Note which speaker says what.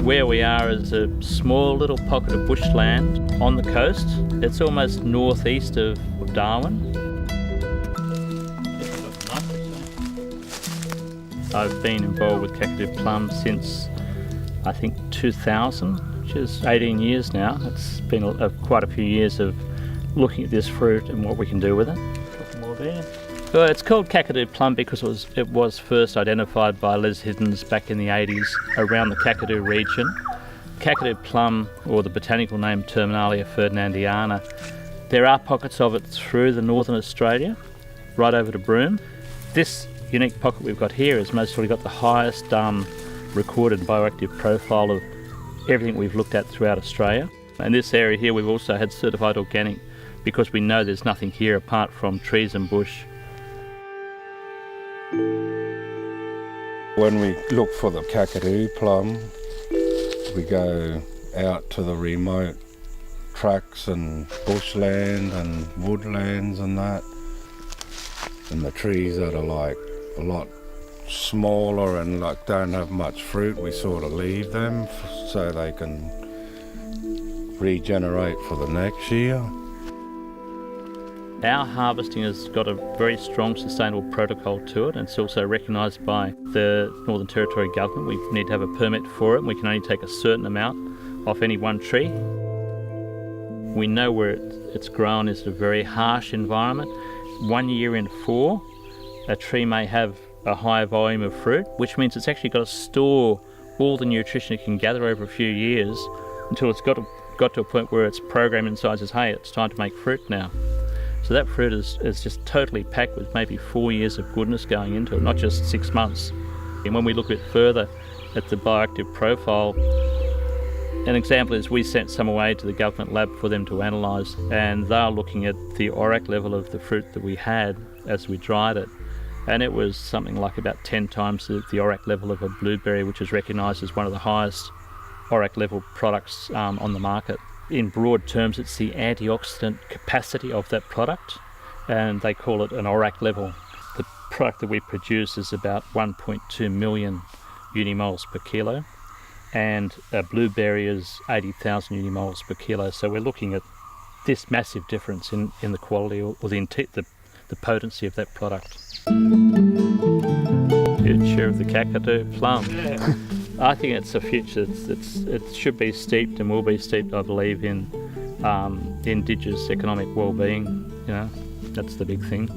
Speaker 1: Where we are is a small little pocket of bushland on the coast. It's almost northeast of Darwin. I've been involved with Kakadu Plum since I think 2000, which is 18 years now. It's been quite a few years of looking at this fruit and what we can do with it. Couple more there. Well, it's called Kakadu Plum because it was first identified by Les Hiddens back in the 80s around the Kakadu region. Kakadu Plum, or the botanical name Terminalia ferdinandiana, there are pockets of it through the northern Australia, right over to Broome. This unique pocket we've got here has mostly got the highest recorded bioactive profile of everything we've looked at throughout Australia. And this area here we've also had certified organic because we know there's nothing here apart from trees and bush.
Speaker 2: When we look for the Kakadu plum, we go out to the remote tracks and bushland and woodlands and that. And the trees that are like a lot smaller and like don't have much fruit, we sort of leave them so they can regenerate for the next year.
Speaker 1: Our harvesting has got a very strong sustainable protocol to it, and it's also recognised by the Northern Territory government. We need to have a permit for it, and we can only take a certain amount off any one tree. We know where it's grown is a very harsh environment. 1 year in 4, a tree may have a higher volume of fruit, which means it's actually got to store all the nutrition it can gather over a few years until it's got to a point where it's programmed inside says, hey, it's time to make fruit now. So that fruit is just totally packed with maybe 4 years of goodness going into it, not just 6 months. And when we look a bit further at the bioactive profile, an example is we sent some away to the government lab for them to analyse, and they're looking at the ORAC level of the fruit that we had as we dried it. And it was something like about 10 times the ORAC level of a blueberry, which is recognised as one of the highest ORAC level products on the market. In broad terms, it's the antioxidant capacity of that product, and they call it an ORAC level. The product that we produce is about 1.2 million unimoles per kilo, and a blueberry is 80,000 unimoles per kilo. So we're looking at this massive difference in the quality or the potency of that product. Future of the Kakadu Plum. Yeah. I think it's a future. It should be steeped and will be steeped, I believe, in Indigenous economic well-being. You know, that's the big thing.